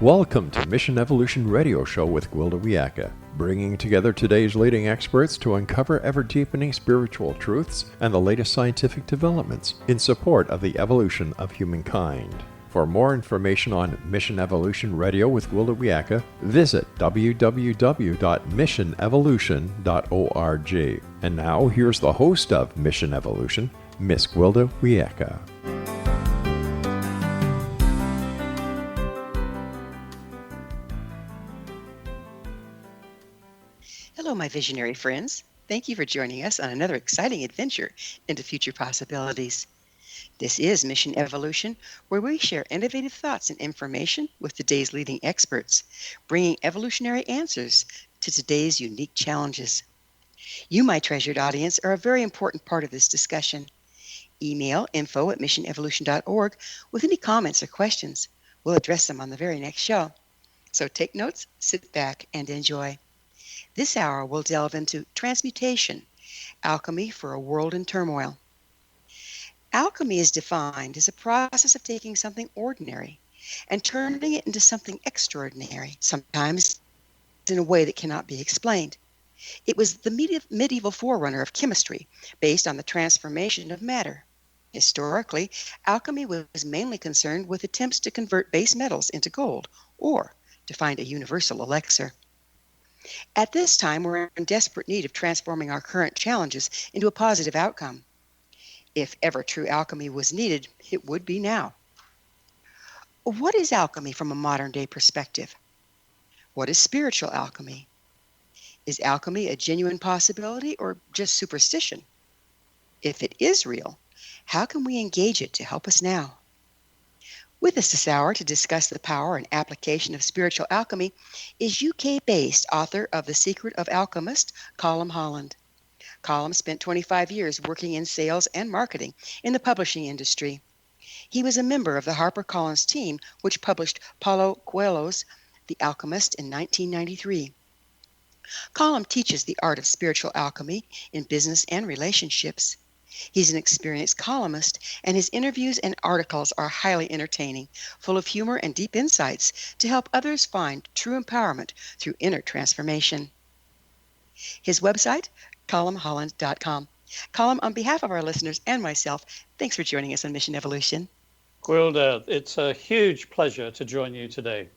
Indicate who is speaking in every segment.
Speaker 1: Welcome to Mission Evolution Radio Show with Gwilda Wiyaka, bringing together today's leading experts to uncover ever-deepening spiritual truths and the latest scientific developments in support of the evolution of humankind. For more information on Mission Evolution Radio with Gwilda Wiyaka, visit www.missionevolution.org. And now, here's the host of Mission Evolution, Miss Gwilda Wiyaka.
Speaker 2: Hello, my visionary friends. Thank you for joining us on another exciting adventure into future possibilities. This is Mission Evolution, where we share innovative thoughts and information with today's leading experts, bringing evolutionary answers to today's unique challenges. You, my treasured audience, are a very important part of this discussion. Email info@missionevolution.org with any comments or questions. We'll address them on the very next show. So take notes, sit back, and enjoy. This hour will delve into Transmutation, Alchemy for a World in Turmoil. Alchemy is defined as a process of taking something ordinary and turning it into something extraordinary, sometimes in a way that cannot be explained. It was the medieval forerunner of chemistry, based on the transformation of matter. Historically, alchemy was mainly concerned with attempts to convert base metals into gold or to find a universal elixir. At this time, we're in desperate need of transforming our current challenges into a positive outcome. If ever true alchemy was needed, it would be now. What is alchemy from a modern-day perspective? What is spiritual alchemy? Is alchemy a genuine possibility or just superstition? If it is real, how can we engage it to help us now? With us this hour to discuss the power and application of spiritual alchemy is UK-based author of The Secret of Alchemist, Colm Holland. Colm spent 25 years working in sales and marketing in the publishing industry. He was a member of the Harper Collins team, which published Paulo Coelho's The Alchemist in 1993. Colm teaches the art of spiritual alchemy in business and relationships. He's an experienced columnist, and his interviews and articles are highly entertaining, full of humor and deep insights to help others find true empowerment through inner transformation. His website, columnholland.com. Colm, on behalf of our listeners and myself, thanks for joining us on Mission Evolution.
Speaker 3: Gwilda, it's a huge pleasure to join you today.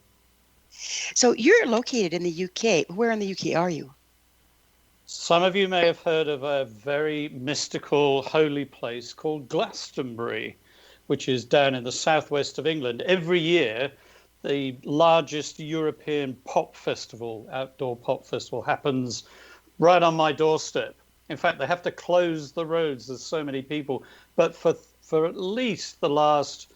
Speaker 2: So you're located in the UK. Where in the UK are you?
Speaker 3: Some of you may have heard of a very mystical, holy place called Glastonbury, which is down in the southwest of England. Every year, the largest European pop festival, outdoor pop festival, happens right on my doorstep. In fact, they have to close the roads. There's so many people. But for at least the last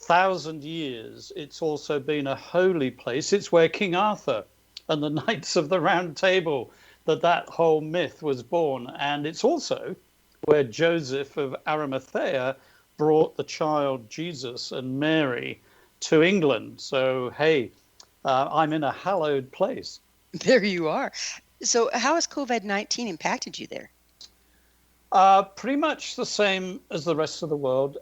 Speaker 3: 1,000 years, it's also been a holy place. It's where King Arthur and the Knights of the Round Table, that whole myth was born. And it's also where Joseph of Arimathea brought the child Jesus and Mary to England. So, hey, I'm in a hallowed place.
Speaker 2: There you are. So how has COVID-19 impacted you there?
Speaker 3: Pretty much the same as the rest of the world.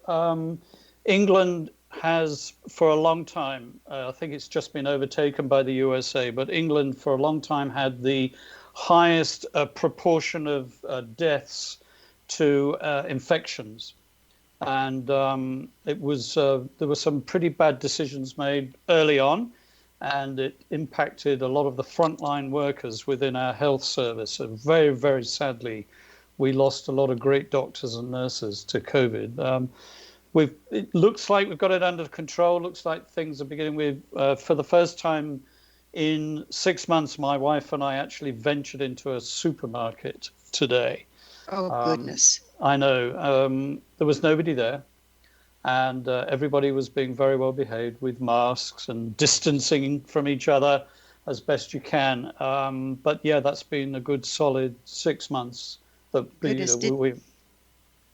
Speaker 3: England has, for a long time, I think it's just been overtaken by the USA, but England for a long time had the highest proportion of deaths to infections. And there were some pretty bad decisions made early on, and it impacted a lot of the frontline workers within our health service. And very, very sadly, we lost a lot of great doctors and nurses to COVID. It looks like we've got it under control. Looks like things are beginning. For the first time in 6 months, my wife and I actually ventured into a supermarket today.
Speaker 2: Oh, goodness.
Speaker 3: I know. There was nobody there. And everybody was being very well behaved with masks and distancing from each other as best you can. But yeah, that's been a good solid 6 months.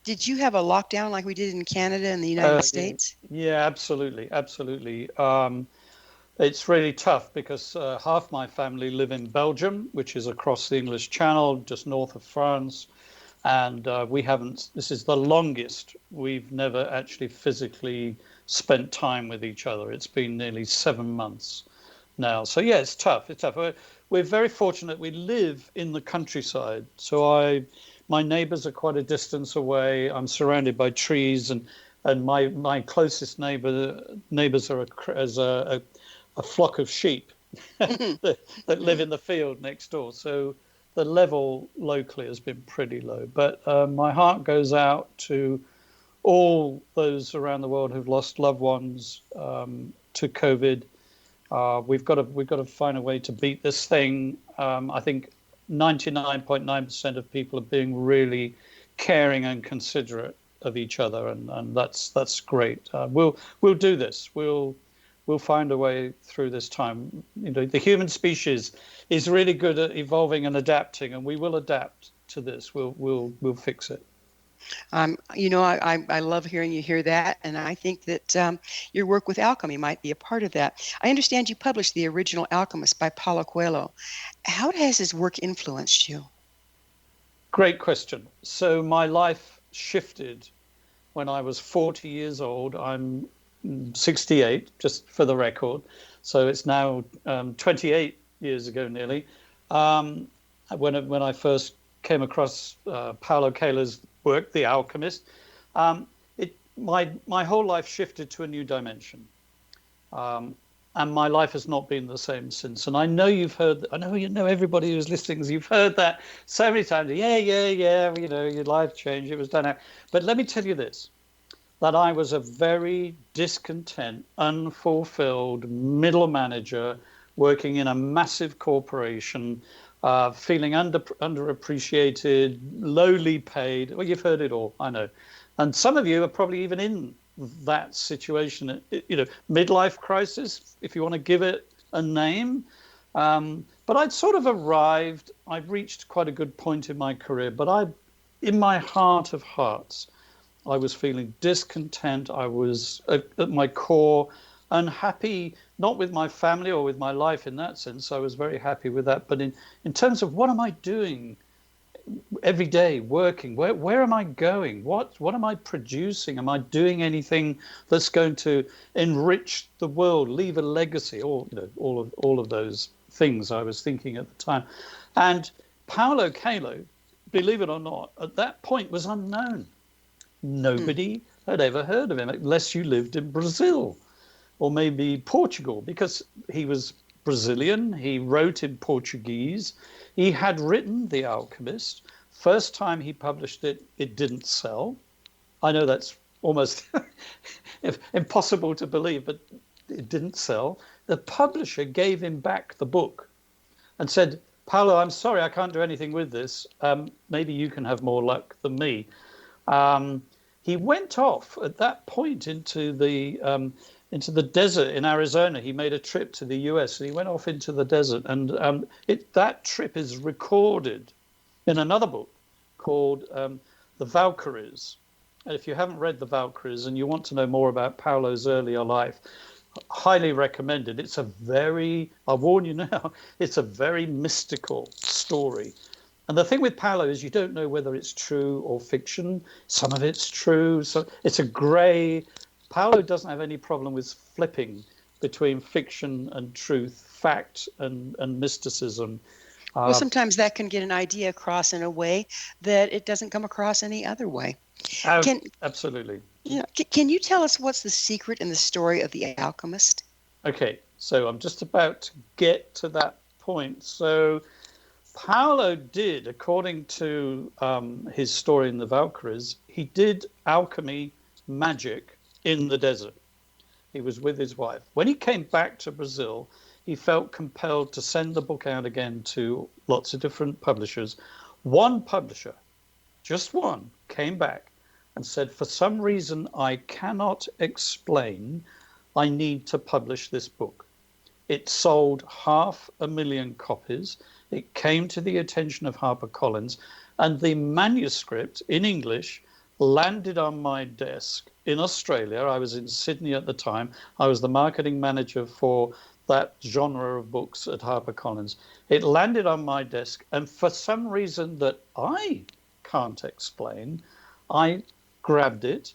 Speaker 2: Did you have a lockdown like we did in Canada and the United States?
Speaker 3: Yeah, absolutely. It's really tough because half my family live in Belgium, which is across the English Channel, just north of France. And this is the longest we've never actually physically spent time with each other. It's been nearly 7 months now. So yeah, it's tough. It's tough. We're very fortunate. We live in the countryside. So my neighbors are quite a distance away. I'm surrounded by trees, and my closest neighbors are a flock of sheep that live in the field next door. So the level locally has been pretty low. But my heart goes out to all those around the world who've lost loved ones to COVID. We've got to find a way to beat this thing. I think 99.9% of people are being really caring and considerate of each other, and that's great. We'll do this. We'll find a way through this time. You know, the human species is really good at evolving and adapting, and we will adapt to this. We'll fix it.
Speaker 2: I love hearing you hear that, and I think that your work with Alchemy might be a part of that. I understand you published the original Alchemist by Paulo Coelho. How has his work influenced you?
Speaker 3: Great question. So my life shifted when I was 40 years old. I'm 68, just for the record. So it's now 28 years ago nearly, when I first came across Paulo Coelho's work, The Alchemist. My whole life shifted to a new dimension. And my life has not been the same since. And I know everybody who's listening, you've heard that so many times. Yeah, your life changed, it was done out. But let me tell you this, that I was a very discontent, unfulfilled middle manager working in a massive corporation, feeling underappreciated, lowly paid. Well, you've heard it all, I know. And some of you are probably even in that situation, midlife crisis, if you want to give it a name. But I'd sort of I'd reached quite a good point in my career, but in my heart of hearts, I was feeling discontent. I was at my core unhappy, not with my family or with my life in that sense. I was very happy with that. But in terms of what am I doing every day, working, where am I going? What am I producing? Am I doing anything that's going to enrich the world, leave a legacy, or all of those things I was thinking at the time. And Paulo Coelho, believe it or not, at that point was unknown. Nobody had ever heard of him unless you lived in Brazil or maybe Portugal, because he was Brazilian. He wrote in Portuguese. He had written The Alchemist. First time he published it, it didn't sell. I know that's almost impossible to believe, but it didn't sell. The publisher gave him back the book and said, Paulo, I'm sorry, I can't do anything with this. Maybe you can have more luck than me. He went off at that point into the desert in Arizona. He made a trip to the US and he went off into the desert. And that trip is recorded in another book called The Valkyries. And if you haven't read The Valkyries and you want to know more about Paulo's earlier life, highly recommended. I'll warn you now, it's a very mystical story. And the thing with Paulo is you don't know whether it's true or fiction. Some of it's true. So it's a gray. Paulo doesn't have any problem with flipping between fiction and truth, fact and mysticism.
Speaker 2: Well, sometimes that can get an idea across in a way that it doesn't come across any other way.
Speaker 3: Absolutely.
Speaker 2: Can you tell us what's the secret in the story of The Alchemist?
Speaker 3: Okay, so I'm just about to get to that point. So Paulo did, according to his story in The Valkyries, he did alchemy, magic in the desert. He was with his wife. When he came back to Brazil, he felt compelled to send the book out again to lots of different publishers. One publisher, just one, came back and said, for some reason I cannot explain, I need to publish this book. It sold 500,000 copies. It came to the attention of Harper Collins, and the manuscript in English landed on my desk in Australia. I was in Sydney at the time. I was the marketing manager for that genre of books at Harper Collins. It landed on my desk, and for some reason that I can't explain, I grabbed it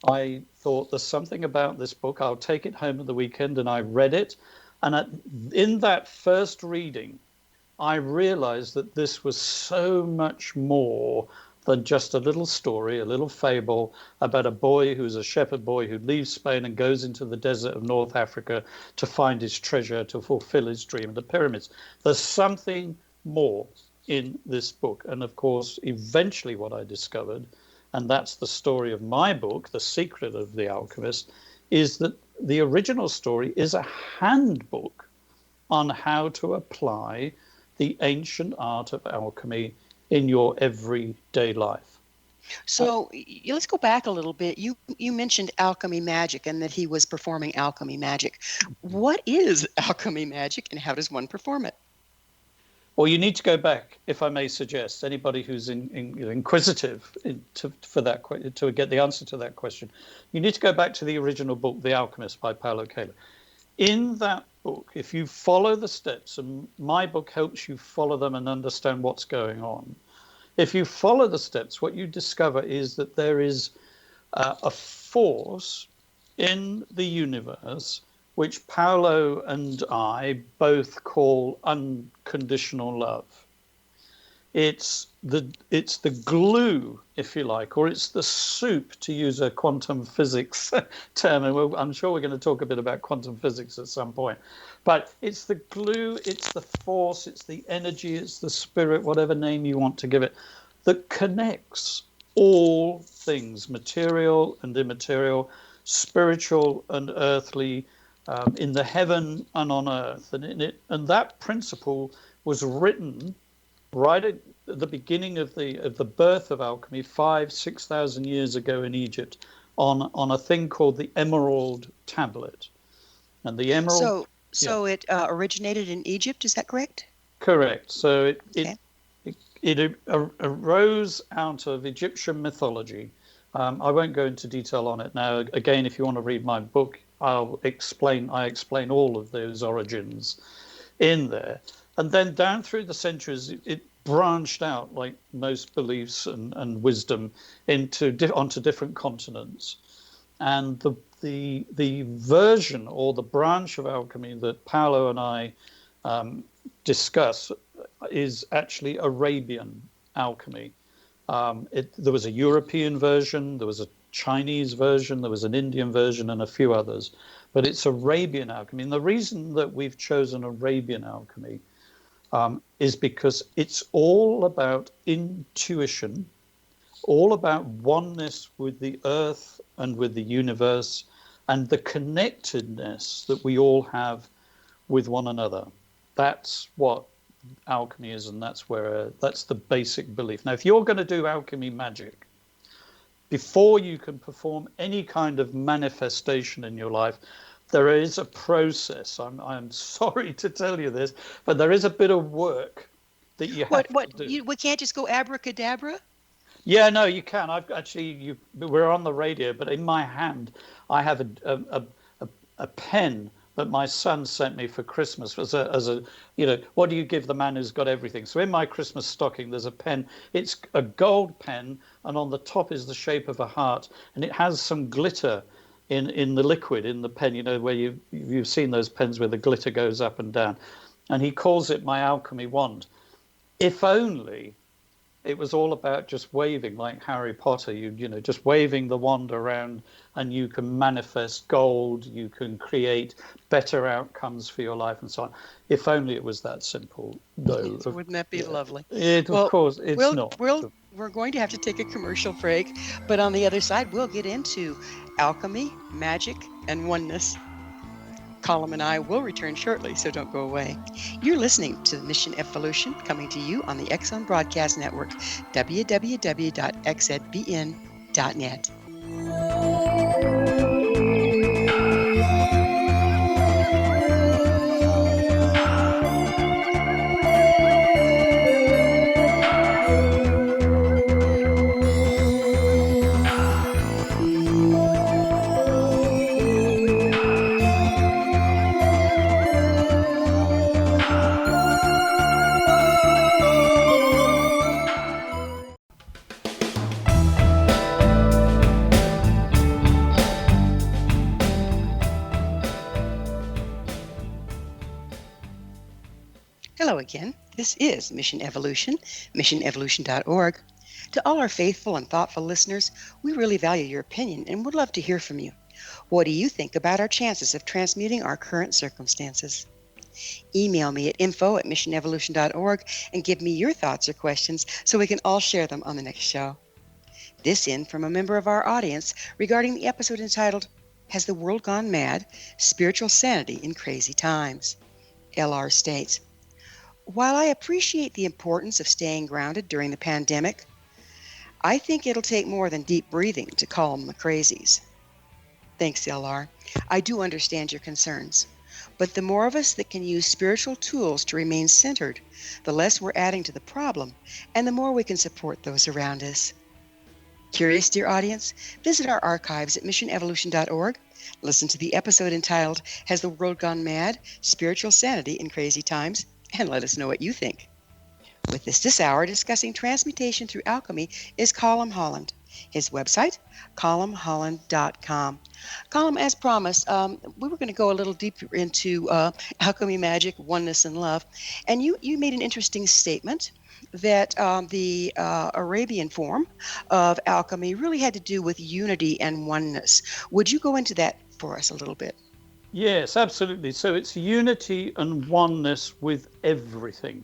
Speaker 3: I thought, there's something about this book. I'll take it home at the weekend, and I read it. And in that first reading, I realized that this was so much more than just a little story, a little fable about a boy who's a shepherd boy who leaves Spain and goes into the desert of North Africa to find his treasure, to fulfill his dream, the pyramids. There's something more in this book. And of course, eventually what I discovered, and that's the story of my book, The Secret of the Alchemist, is that the original story is a handbook on how to apply the ancient art of alchemy in your everyday life.
Speaker 2: So let's go back a little bit. You mentioned alchemy magic and that he was performing alchemy magic. What is alchemy magic and how does one perform it?
Speaker 3: Well, you need to go back, if I may suggest, anybody who's inquisitive to get the answer to that question, you need to go back to the original book, The Alchemist by Paulo Coelho. In that book, if you follow the steps, and my book helps you follow them and understand what's going on, if you follow the steps, what you discover is that there is a force in the universe which Paulo and I both call unconditional love. It's the glue, if you like, or it's the soup, to use a quantum physics term. And I'm sure we're going to talk a bit about quantum physics at some point. But it's the glue, it's the force, it's the energy, it's the spirit, whatever name you want to give it, that connects all things, material and immaterial, spiritual and earthly, in the heaven and on earth. And that principle was written right at the beginning of the birth of alchemy, 5,000-6,000 years ago in Egypt, on a thing called the Emerald Tablet. And the emerald.
Speaker 2: So it originated in Egypt. Is that correct?
Speaker 3: Correct. So it arose out of Egyptian mythology. I won't go into detail on it now. Again, if you want to read my book, I explain all of those origins in there. And then down through the centuries, it branched out, like most beliefs and wisdom, onto different continents. And the version or the branch of alchemy that Paulo and I discuss is actually Arabian alchemy. There was a European version, there was a Chinese version, there was an Indian version, and a few others. But it's Arabian alchemy. And the reason that we've chosen Arabian alchemy is because it's all about intuition, all about oneness with the earth and with the universe, and the connectedness that we all have with one another. That's what alchemy is, and that's the basic belief. Now, if you're going to do alchemy magic, before you can perform any kind of manifestation in your life, there is a process. I'm sorry to tell you this, but there is a bit of work that you have to do.
Speaker 2: We can't just go abracadabra?
Speaker 3: Yeah, no, you can. We're on the radio, but in my hand, I have a pen that my son sent me for Christmas as a what do you give the man who's got everything? So in my Christmas stocking, there's a pen. It's a gold pen, and on the top is the shape of a heart, and it has some glitter in the liquid in the pen. Where you've seen those pens where the glitter goes up and down, and he calls it my alchemy wand. If only it was all about just waving, like Harry Potter, just waving the wand around, and you can manifest gold, you can create better outcomes for your life and so on. If only it was that simple, though.
Speaker 2: Wouldn't that be lovely?
Speaker 3: Of course, it's not.
Speaker 2: We're going to have to take a commercial break, but on the other side, we'll get into alchemy, magic, and oneness. Colm and I will return shortly, so don't go away. You're listening to Mission Evolution, coming to you on the X-Zone Broadcast Network, www.xzbn.net. again, this is Mission Evolution, missionevolution.org. To all our faithful and thoughtful listeners, we really value your opinion and would love to hear from you. What do you think about our chances of transmuting our current circumstances? Email me at info@missionevolution.org and give me your thoughts or questions so we can all share them on the next show. This in from a member of our audience regarding the episode entitled, Has the World Gone Mad? Spiritual Sanity in Crazy Times. LR states, while I appreciate the importance of staying grounded during the pandemic, I think it'll take more than deep breathing to calm the crazies. Thanks, LR. I do understand your concerns. But the more of us that can use spiritual tools to remain centered, the less we're adding to the problem, and the more we can support those around us. Curious, dear audience? Visit our archives at missionevolution.org. Listen to the episode entitled, Has the World Gone Mad? Spiritual Sanity in Crazy Times, and let us know what you think. With us this hour discussing transmutation through alchemy is Colm Holland. His website, columnholland.com. Colm, as promised, we were going to go a little deeper into alchemy, magic, oneness, and love. And you made an interesting statement that the Arabian form of alchemy really had to do with unity and oneness. Would you go into that for us a little bit?
Speaker 3: Yes, absolutely. So it's unity and oneness with everything.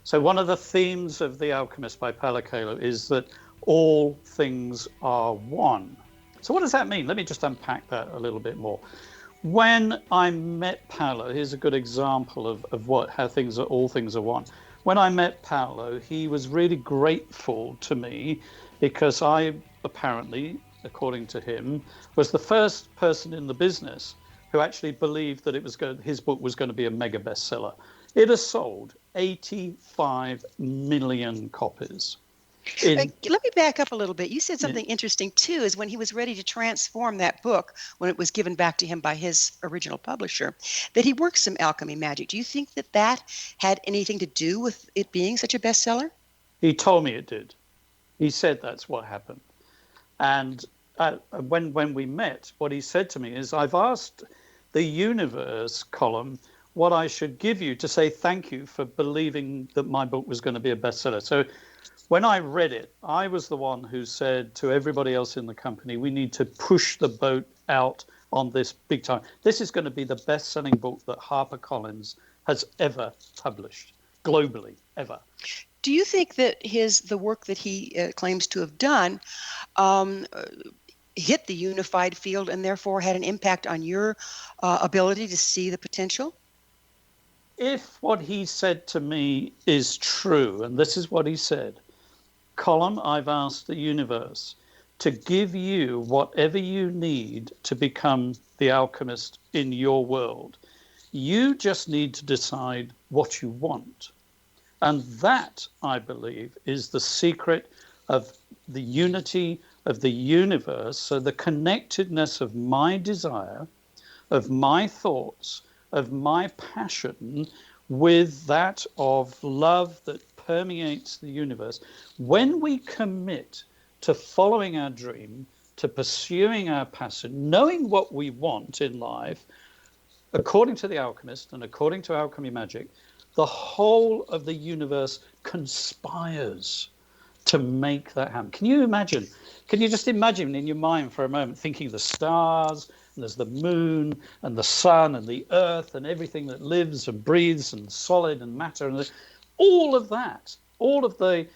Speaker 3: So one of the themes of The Alchemist by Paulo Coelho is that all things are one. So what does that mean? Let me just unpack that a little bit more. When I met Paulo, here's a good example of how all things are one. When I met Paulo, he was really grateful to me because I apparently, according to him, was the first person in the business who actually believed that his book was going to be a mega bestseller. It has sold 85 million copies.
Speaker 2: Let me back up a little bit. You said something interesting, too, is when he was ready to transform that book, when it was given back to him by his original publisher, that he worked some alchemy magic. Do you think that had anything to do with it being such a bestseller?
Speaker 3: He told me it did. He said that's what happened. And when we met, what he said to me is, I've asked the universe, Colm, what I should give you to say thank you for believing that my book was going to be a bestseller. So when I read it, I was the one who said to everybody else in the company, we need to push the boat out on this big time. This is going to be the best-selling book that Harper Collins has ever published, globally, ever.
Speaker 2: Do you think that the work that he claims to have done hit the unified field and therefore had an impact on your ability to see the potential?
Speaker 3: If what he said to me is true, and this is what he said, Colm, I've asked the universe to give you whatever you need to become the alchemist in your world. You just need to decide what you want. And that, I believe, is the secret of the unity of the universe. So the connectedness of my desire, of my thoughts, of my passion with that of love that permeates the universe. When we commit to following our dream, to pursuing our passion, knowing what we want in life, according to the Alchemist and according to alchemy magic, the whole of the universe conspires to make that happen. Can you imagine? Can you just imagine in your mind for a moment thinking the stars, and there's the moon and the sun and the earth and everything that lives and breathes and solid and matter and all of that, all of the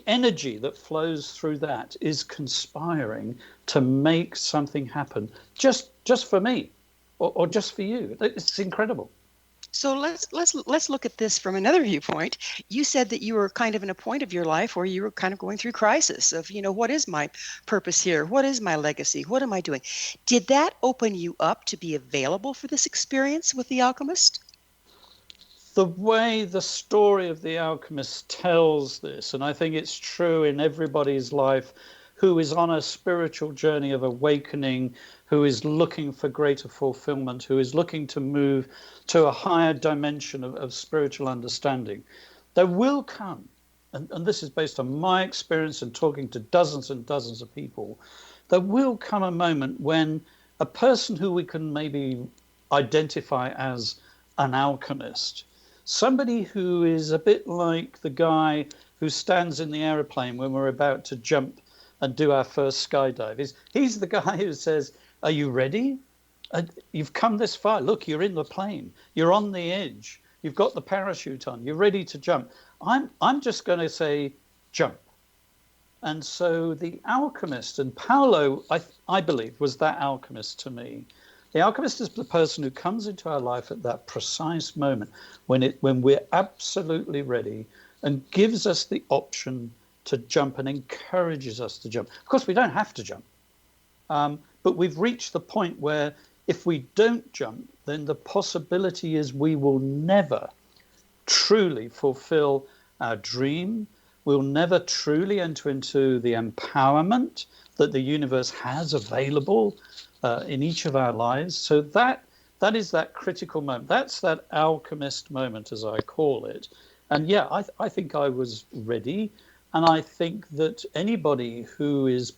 Speaker 3: energy that flows through that is conspiring to make something happen just for me or just for you. It's incredible.
Speaker 2: So let's look at this from another viewpoint. You said that you were kind of in a point of your life where you were kind of going through crisis of, what is my purpose here? What is my legacy? What am I doing? Did that open you up to be available for this experience with the Alchemist?
Speaker 3: The way the story of the Alchemist tells this, and I think it's true in everybody's life who is on a spiritual journey of awakening, who is looking for greater fulfillment, who is looking to move to a higher dimension of spiritual understanding, there will come, and this is based on my experience and talking to dozens and dozens of people, there will come a moment when a person who we can maybe identify as an alchemist somebody who is a bit like the guy who stands in the aeroplane when we're about to jump and do our first skydive. He's the guy who says, are you ready? You've come this far. Look, you're in the plane. You're on the edge. You've got the parachute on. You're ready to jump. I'm just going to say, jump. And so the alchemist, and Paolo, I believe, was that alchemist to me. The alchemist is the person who comes into our life at that precise moment when we're absolutely ready and gives us the option to jump and encourages us to jump. Of course, we don't have to jump, but we've reached the point where if we don't jump, then the possibility is we will never truly fulfill our dream. We'll never truly enter into the empowerment that the universe has available in each of our lives. So that is that critical moment. That's that alchemist moment, as I call it. And yeah, I think I was ready. And I think that anybody who is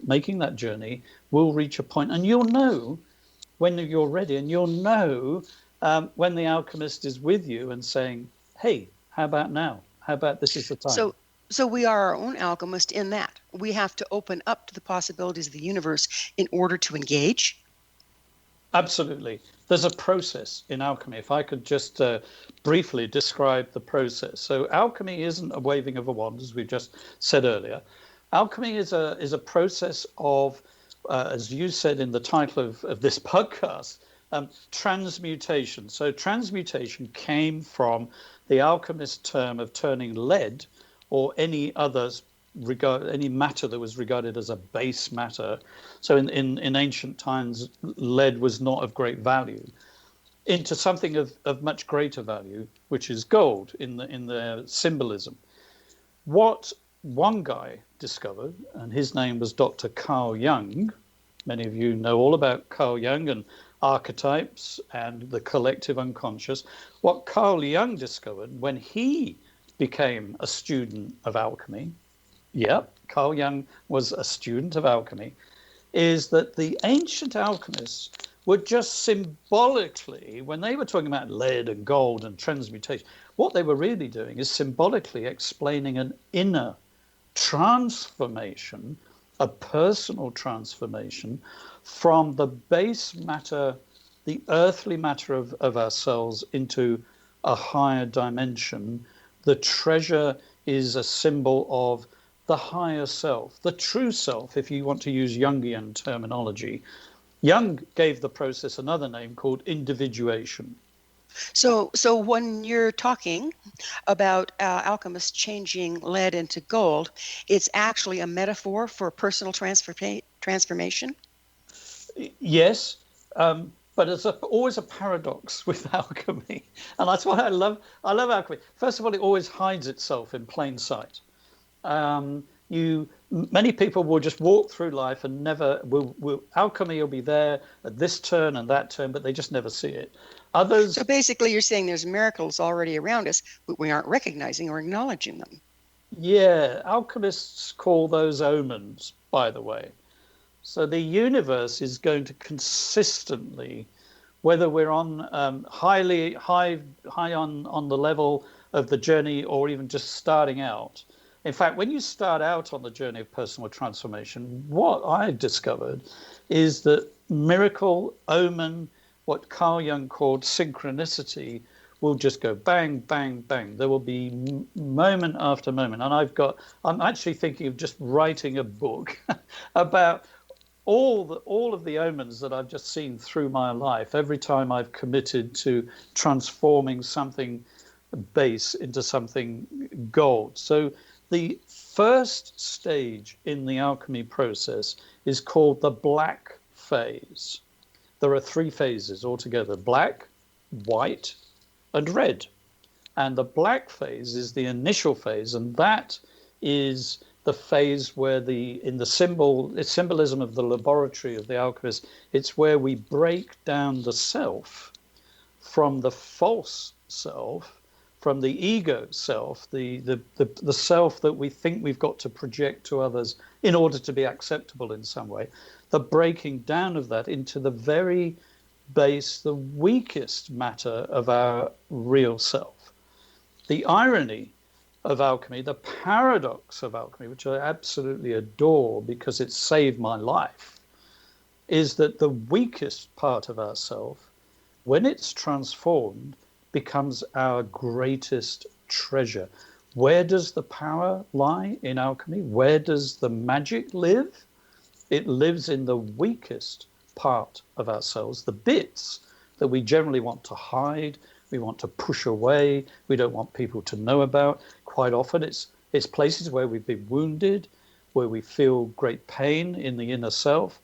Speaker 3: making that journey will reach a point, and you'll know when you're ready, and you'll know when the alchemist is with you and saying, hey, how about now? How about this is the time?
Speaker 2: So we are our own alchemist in that. We have to open up to the possibilities of the universe in order to engage.
Speaker 3: Absolutely. There's a process in alchemy. If I could just briefly describe the process. So alchemy isn't a waving of a wand, as we just said earlier. Alchemy is a process of, as you said in the title of this podcast, transmutation. So transmutation came from the alchemist term of turning lead or any matter that was regarded as a base matter. So in ancient times, lead was not of great value, into something of much greater value, which is gold in the symbolism. What one guy discovered, and his name was Dr. Carl Jung. Many of you know all about Carl Jung and archetypes and the collective unconscious. What Carl Jung discovered when he became a student of alchemy, Carl Jung was a student of alchemy, is that the ancient alchemists were just symbolically, when they were talking about lead and gold and transmutation, what they were really doing is symbolically explaining an inner transformation, a personal transformation from the base matter, the earthly matter of ourselves into a higher dimension. The treasure is a symbol of the higher self, the true self, if you want to use Jungian terminology. Jung gave the process another name called individuation.
Speaker 2: So when you're talking about alchemists changing lead into gold, it's actually a metaphor for personal transformation?
Speaker 3: Yes, but there's always a paradox with alchemy, and that's why I love alchemy. First of all, it always hides itself in plain sight. Many people will just walk through life and never alchemy will be there at this turn and that turn, but they just never see it. Others.
Speaker 2: So basically, you're saying there's miracles already around us, but we aren't recognizing or acknowledging them.
Speaker 3: Yeah, alchemists call those omens, by the way. So the universe is going to consistently, whether we're on high on the level of the journey or even just starting out. In fact, when you start out on the journey of personal transformation, what I've discovered is that miracle, omen, what Carl Jung called synchronicity, will just go bang, bang, bang. There will be moment after moment. And I'm actually thinking of just writing a book about all of the omens that I've just seen through my life, every time I've committed to transforming something base into something gold. So the first stage in the alchemy process is called the black phase. There are 3 phases altogether: black, white, and red. And the black phase is the initial phase, and that is the phase where in the symbolism of the laboratory of the alchemist, it's where we break down the self from the false self, from the ego self, the self that we think we've got to project to others in order to be acceptable in some way. The breaking down of that into the very base, the weakest matter of our real self. The irony of alchemy, the paradox of alchemy, which I absolutely adore because it saved my life, is that the weakest part of ourself, when it's transformed, becomes our greatest treasure. Where does the power lie in alchemy? Where does the magic live? It lives in the weakest part of ourselves, the bits that we generally want to hide, we want to push away, we don't want people to know about. Quite often it's places where we've been wounded, where we feel great pain in the inner self.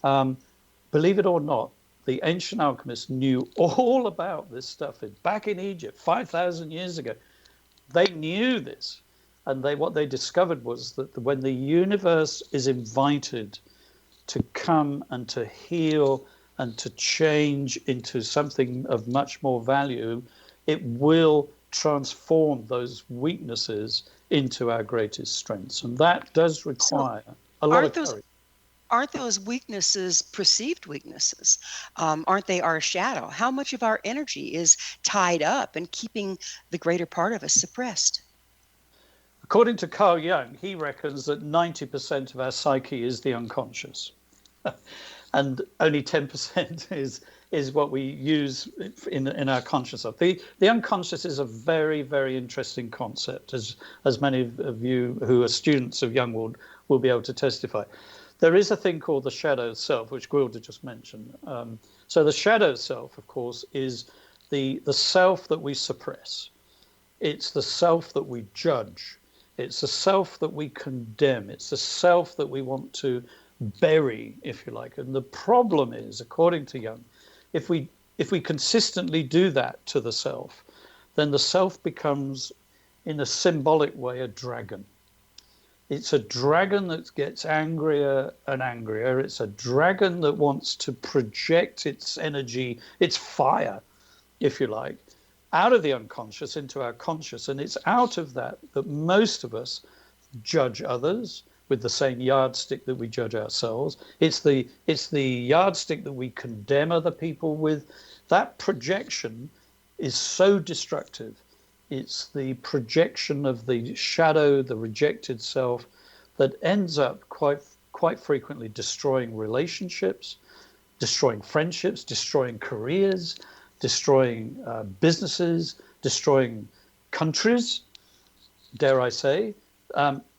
Speaker 3: Believe it or not, the ancient alchemists knew all about this stuff. Back in Egypt, 5,000 years ago, they knew this. And what they discovered was that when the universe is invited to come and to heal and to change into something of much more value, it will transform those weaknesses into our greatest strengths. And that does require a lot of courage.
Speaker 2: Aren't those weaknesses perceived weaknesses? Aren't they our shadow? How much of our energy is tied up and keeping the greater part of us suppressed?
Speaker 3: According to Carl Jung, he reckons that 90% of our psyche is the unconscious. And only 10% is what we use in our consciousness. The unconscious is a very, very interesting concept, as many of you who are students of Jung will be able to testify. There is a thing called the shadow self, which Gwilda just mentioned. So the shadow self, of course, is the self that we suppress. It's the self that we judge. It's the self that we condemn. It's the self that we want to bury, if you like. And the problem is, according to Jung, if we consistently do that to the self, then the self becomes, in a symbolic way, a dragon. It's a dragon that gets angrier and angrier. It's a dragon that wants to project its energy, its fire, if you like, out of the unconscious into our conscious. And it's out of that most of us judge others with the same yardstick that we judge ourselves. It's the yardstick that we condemn other people with. That projection is so destructive. It's the projection of the shadow, the rejected self, that ends up quite frequently destroying relationships, destroying friendships, destroying careers, destroying businesses, destroying countries, dare I say.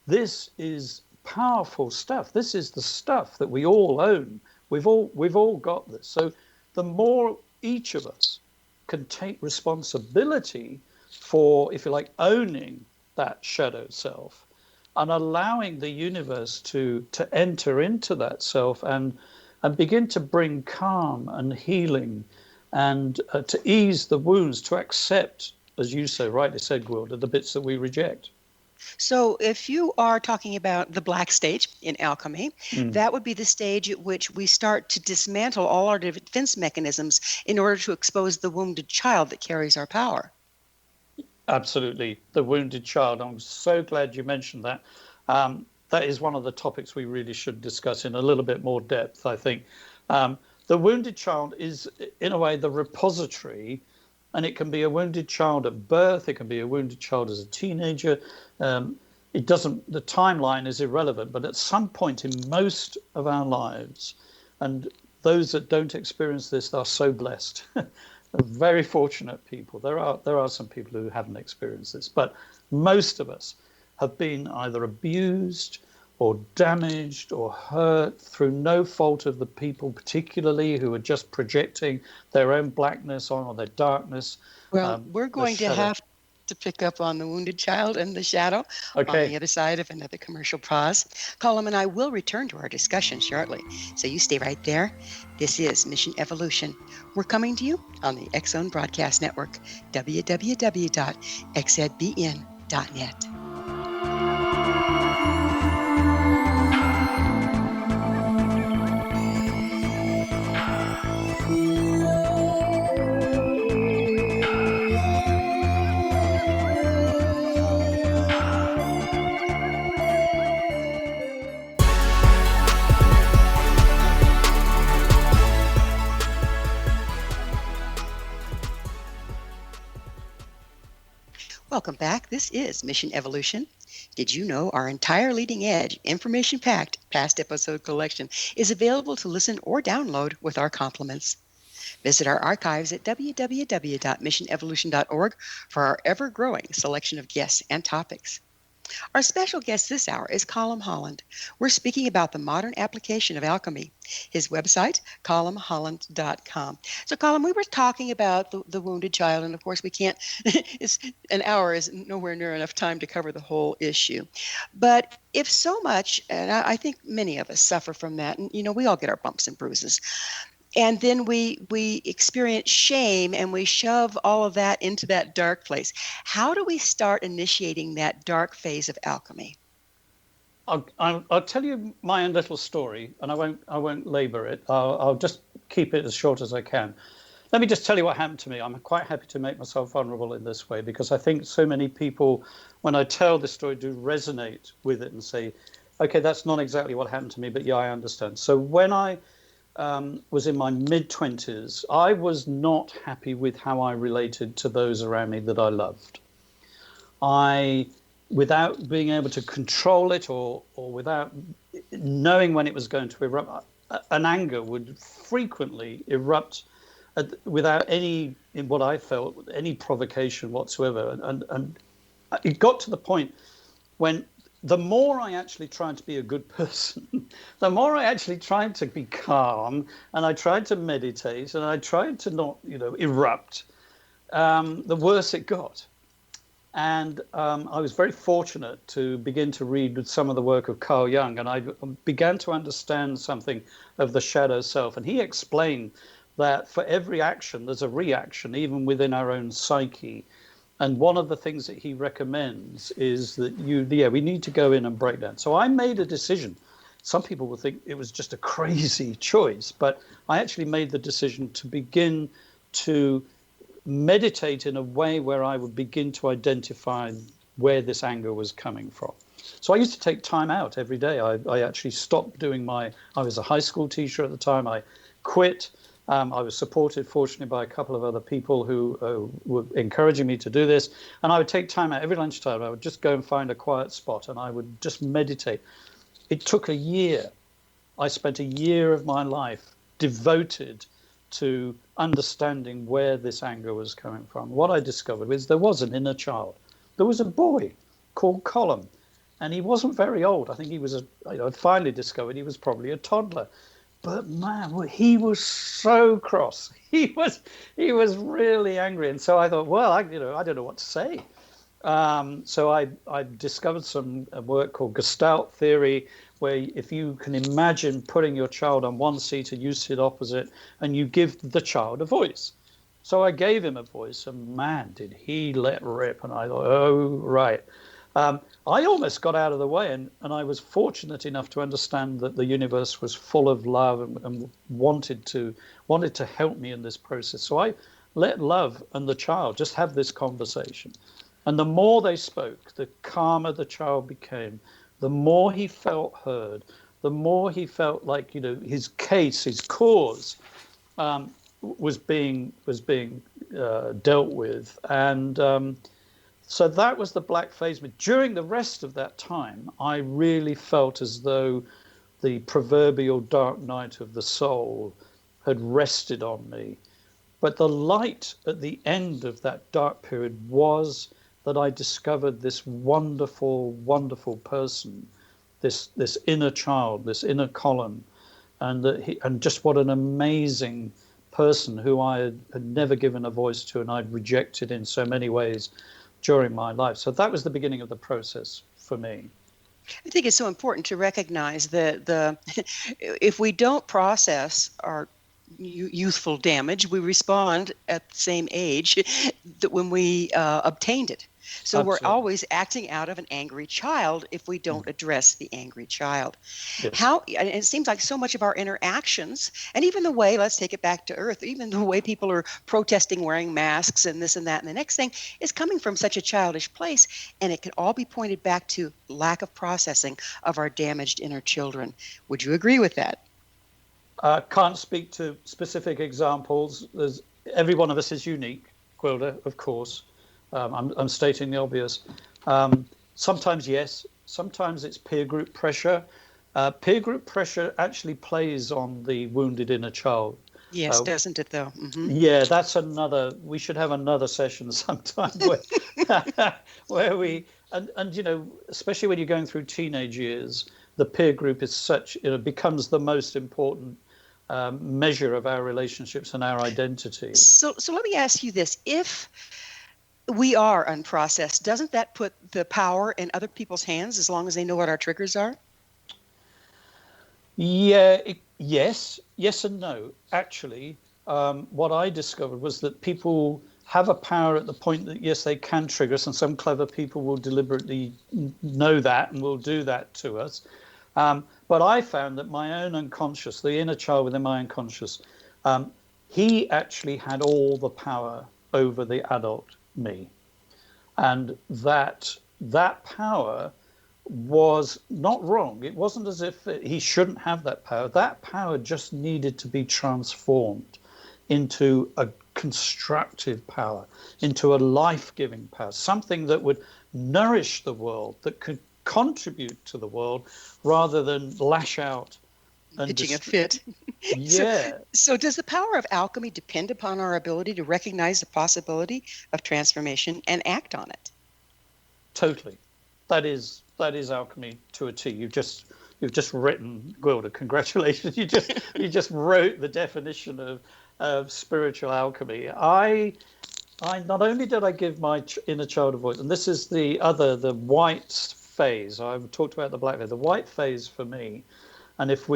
Speaker 3: This is powerful stuff. This is the stuff that we all own. We've all got this. So the more each of us can take responsibility for, if you like, owning that shadow self and allowing the universe to enter into that self and begin to bring calm and healing and to ease the wounds, to accept, as you so rightly said, Gwilda, the bits that we reject.
Speaker 2: So if you are talking about the black stage in alchemy, that would be the stage at which we start to dismantle all our defense mechanisms in order to expose the wounded child that carries our power.
Speaker 3: Absolutely. The wounded child. I'm so glad you mentioned that. That is one of the topics we really should discuss in a little bit more depth, I think. The wounded child is, in a way, the repository, and it can be a wounded child at birth. It can be a wounded child as a teenager. The timeline is irrelevant, but at some point in most of our lives, and those that don't experience this are so blessed. Very fortunate people. There are some people who haven't experienced this, but most of us have been either abused or damaged or hurt through no fault of the people, particularly who are just projecting their own blackness on or their darkness.
Speaker 2: Well, we're going to have to pick up on the wounded child and the shadow on the other side of another commercial pause. Colm and I will return to our discussion shortly, so you stay right there. This is Mission Evolution. We're coming to you on the X-Zone Broadcast Network, www.xzbn.net. Welcome back. This is Mission Evolution. Did you know our entire leading edge, information packed past episode collection is available to listen or download with our compliments? Visit our archives at www.missionevolution.org for our ever growing selection of guests and topics. Our special guest this hour is Colm Holland. We're speaking about the modern application of alchemy. His website, columnholland.com. So, Colm, we were talking about the wounded child, and of course, we can't, an hour is nowhere near enough time to cover the whole issue. But if so much, and I think many of us suffer from that, and we all get our bumps and bruises. And then we experience shame and we shove all of that into that dark place. How do we start initiating that dark phase of alchemy?
Speaker 3: I'll tell you my own little story, and I won't labor it. I'll just keep it as short as I can. Let me just tell you what happened to me. I'm quite happy to make myself vulnerable in this way because I think so many people, when I tell this story, do resonate with it and say, okay, that's not exactly what happened to me, but yeah, I understand. So when I was in my mid-20s, I was not happy with how I related to those around me that I loved. Without being able to control it or without knowing when it was going to erupt, an anger would frequently erupt without any, in what I felt, any provocation whatsoever. And it got to the point when the more I actually tried to be a good person, the more I actually tried to be calm, and I tried to meditate, and I tried to not, erupt, the worse it got. And I was very fortunate to begin to read some of the work of Carl Jung, and I began to understand something of the shadow self. And he explained that for every action, there's a reaction, even within our own psyche. And one of the things that he recommends is that we need to go in and break down. So I made a decision. Some people will think it was just a crazy choice, but I actually made the decision to begin to meditate in a way where I would begin to identify where this anger was coming from. So I used to take time out every day. I actually stopped doing I was a high school teacher at the time. I quit. I was supported, fortunately, by a couple of other people who were encouraging me to do this. And I would take time out every lunchtime. I would just go and find a quiet spot and I would just meditate. It took a year. I spent a year of my life devoted to understanding where this anger was coming from. What I discovered was there was an inner child. There was a boy called Colm, and he wasn't very old. I think he was I finally discovered he was probably a toddler. But man, he was so cross. He was really angry, and so I thought, well, I don't know what to say. So I discovered some work called Gestalt theory, where if you can imagine putting your child on one seat and you sit opposite, and you give the child a voice. So I gave him a voice, and man, did he let rip! And I thought, oh right. I almost got out of the way, and I was fortunate enough to understand that the universe was full of love and wanted to help me in this process. So I let love and the child just have this conversation. And the more they spoke, the calmer the child became, the more he felt heard, the more he felt like, his case, his cause was being dealt with. And so that was the black phase. But during the rest of that time, I really felt as though the proverbial dark night of the soul had rested on me. But the light at the end of that dark period was that I discovered this wonderful, wonderful person, this inner child, this inner Colm, and just what an amazing person who I had never given a voice to, and I'd rejected in so many ways during my life. So that was the beginning of the process for me.
Speaker 2: I think it's so important to recognize that if we don't process our youthful damage, we respond at the same age that when we obtained it. So
Speaker 3: Absolutely.
Speaker 2: We're always acting out of an angry child if we don't address the angry child.
Speaker 3: Yes.
Speaker 2: And it seems like so much of our interactions, and even the way, let's take it back to earth, even the way people are protesting wearing masks and this and that and the next thing is coming from such a childish place, and it can all be pointed back to lack of processing of our damaged inner children. Would you agree with that?
Speaker 3: Can't speak to specific examples. Every one of us is unique, Gwilda, of course. I'm stating the obvious. Sometimes yes, sometimes it's peer group pressure. Peer group pressure actually plays on the wounded inner child.
Speaker 2: Yes, doesn't it though? Mm-hmm.
Speaker 3: Yeah, that's another. We should have another session sometime where we and especially when you're going through teenage years, the peer group is such becomes the most important measure of our relationships and our identity.
Speaker 2: So let me ask you this: if we are unprocessed, doesn't that put the power in other people's hands as long as they know what our triggers are?
Speaker 3: Yeah, yes and no. Actually, what I discovered was that people have a power at the point that, yes, they can trigger us, and some clever people will deliberately know that and will do that to us. But I found that my own unconscious, the inner child within my unconscious, he actually had all the power over the adult me. And that power was not wrong. It wasn't as if he shouldn't have that power. That power just needed to be transformed into a constructive power, into a life-giving power, something that would nourish the world, that could contribute to the world rather than lash out and
Speaker 2: Pitching a fit.
Speaker 3: Yeah.
Speaker 2: So does the power of alchemy depend upon our ability to recognize the possibility of transformation and act on it?
Speaker 3: Totally. That is alchemy to a T. You've just written, Gwilda, congratulations. You just wrote the definition of spiritual alchemy. I not only did I give my inner child a voice, and this is the white phase. I've talked about the black phase. The white phase for me, and if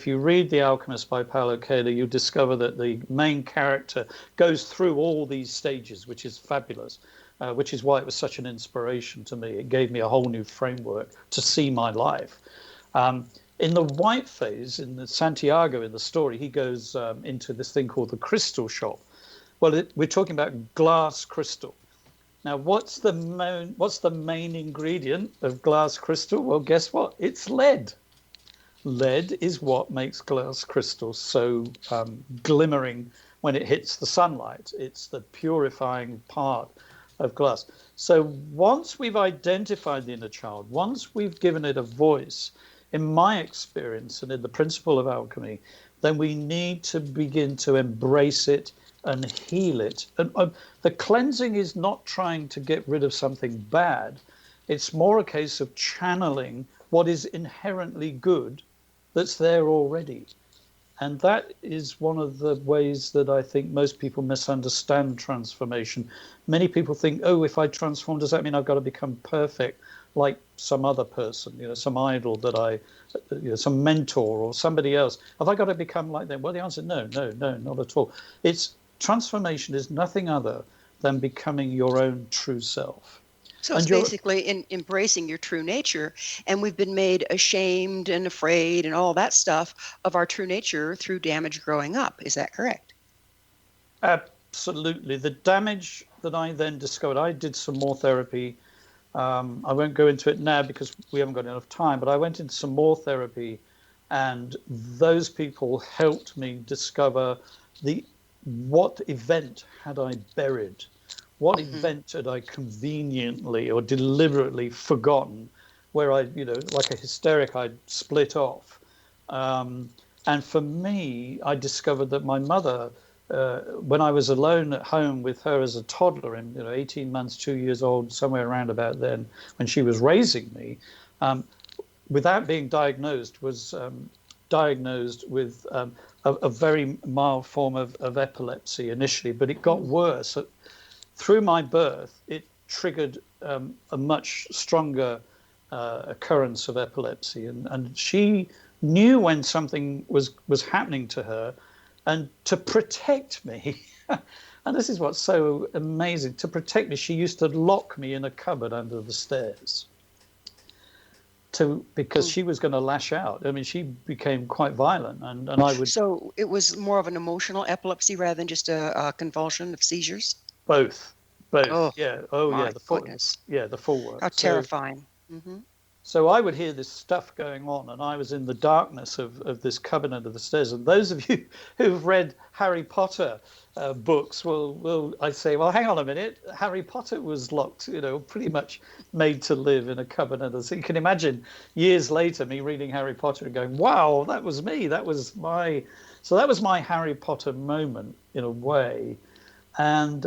Speaker 3: you read The Alchemist by Paulo Coelho, you discover that the main character goes through all these stages, which is fabulous. Which is why it was such an inspiration to me. It gave me a whole new framework to see my life. In the white phase, in the Santiago in the story, he goes into this thing called the crystal shop. Well, we're talking about glass crystal. Now, what's the main ingredient of glass crystal? Well, guess what? It's lead. Lead is what makes glass crystal so glimmering when it hits the sunlight. It's the purifying part of glass. So once we've identified the inner child, once we've given it a voice, in my experience and in the principle of alchemy, then we need to begin to embrace it and heal it. And the cleansing is not trying to get rid of something bad. It's more a case of channeling what is inherently good that's there already. And that is one of the ways that I think most people misunderstand transformation. Many people think, oh, if I transform, does that mean I've got to become perfect like some other person, some idol that some mentor or somebody else? Have I got to become like them? Well, the answer is no, not at all. Transformation is nothing other than becoming your own true self.
Speaker 2: So it's basically in embracing your true nature, and we've been made ashamed and afraid and all that stuff of our true nature through damage growing up. Is that correct?
Speaker 3: Absolutely. The damage that I then discovered, I did some more therapy. I won't go into it now because we haven't got enough time, but I went into some more therapy, and those people helped me discover what event had I buried. What event had I conveniently or deliberately forgotten, where I, like a hysteric, I'd split off. And for me, I discovered that my mother, when I was alone at home with her as a toddler, 18 months, 2 years old, somewhere around about then, when she was raising me, without being diagnosed, was diagnosed with a very mild form of epilepsy initially, but it got worse. Through my birth, it triggered a much stronger occurrence of epilepsy, and she knew when something was happening to her, and to protect me, and this is what's so amazing, to protect me, she used to lock me in a cupboard under the stairs, because she was going to lash out. I mean, she became quite violent, and I would.
Speaker 2: So it was more of an emotional epilepsy rather than just a convulsion of seizures?
Speaker 3: Both.
Speaker 2: Oh,
Speaker 3: Yeah.
Speaker 2: my
Speaker 3: The full.
Speaker 2: goodness.
Speaker 3: Yeah, the full work.
Speaker 2: How terrifying. Mm-hmm.
Speaker 3: So I would hear this stuff going on, and I was in the darkness of this cupboard under the stairs. And those of you who've read Harry Potter books will I say, well, hang on a minute, Harry Potter was locked, pretty much made to live in a cupboard under. So you can imagine years later me reading Harry Potter and going, wow, that was me. That was my Harry Potter moment in a way. And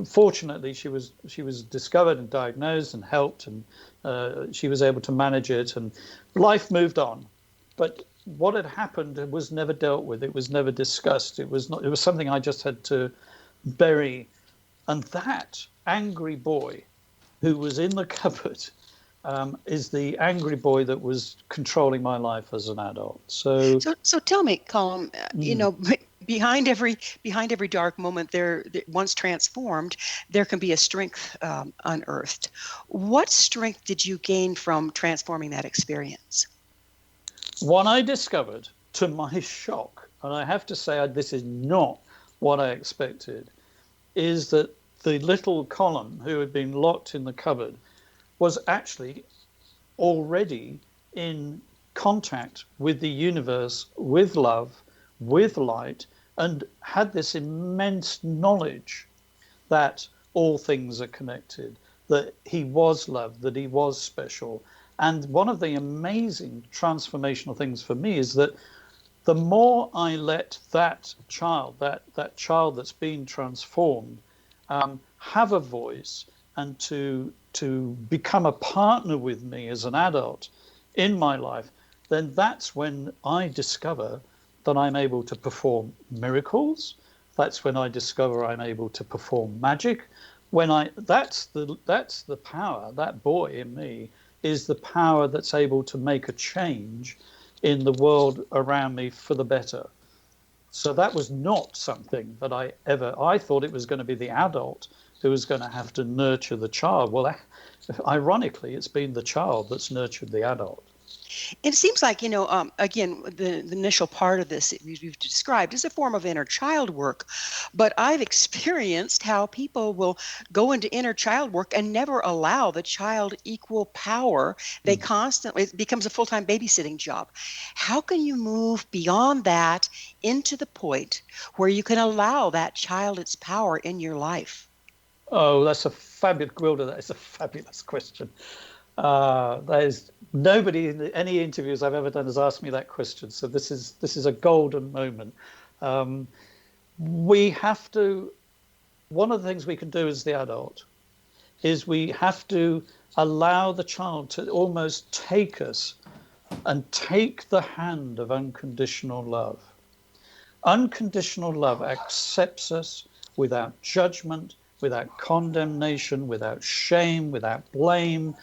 Speaker 3: fortunately, she was discovered and diagnosed and helped, and she was able to manage it, and life moved on. But what had happened was never dealt with. It was never discussed. It was something I just had to bury. And that angry boy who was in the cupboard is the angry boy that was controlling my life as an adult. So
Speaker 2: tell me, Colm, behind every dark moment, there once transformed, there can be a strength unearthed. What strength did you gain from transforming that experience?
Speaker 3: One I discovered, to my shock, and I have to say this is not what I expected, is that the little Colm who had been locked in the cupboard was actually already in contact with the universe, with love, with light, and had this immense knowledge that all things are connected, that he was loved, that he was special. And one of the amazing transformational things for me is that the more I let that child that's been transformed, have a voice and to become a partner with me as an adult in my life, then that's when I discover that I'm able to perform miracles. That's when I discover I'm able to perform magic. That's the power. That boy in me is the power that's able to make a change in the world around me for the better. So that was not something that I thought it was going to be the adult who was going to have to nurture the child. Well, ironically, it's been the child that's nurtured the adult.
Speaker 2: It seems like, again, the initial part of this you've described is a form of inner child work. But I've experienced how people will go into inner child work and never allow the child equal power. They constantly, it becomes a full-time babysitting job. How can you move beyond that into the point where you can allow that child its power in your life?
Speaker 3: Oh, that's a fabulous, Gwilda, that is a fabulous question. There's nobody in any interviews I've ever done has asked me that question. So this is a golden moment. We have to. One of the things we can do as the adult is we have to allow the child to almost take us and take the hand of unconditional love. Unconditional love accepts us without judgment, without condemnation, without shame, without blame,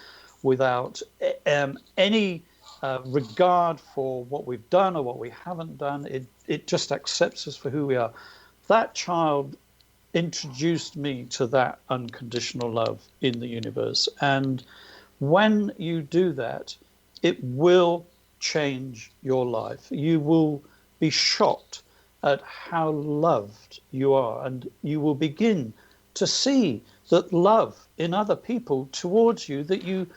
Speaker 3: without any regard for what we've done or what we haven't done. It just accepts us for who we are. That child introduced me to that unconditional love in the universe. And when you do that, it will change your life. You will be shocked at how loved you are, and you will begin to see that love in other people towards you that you've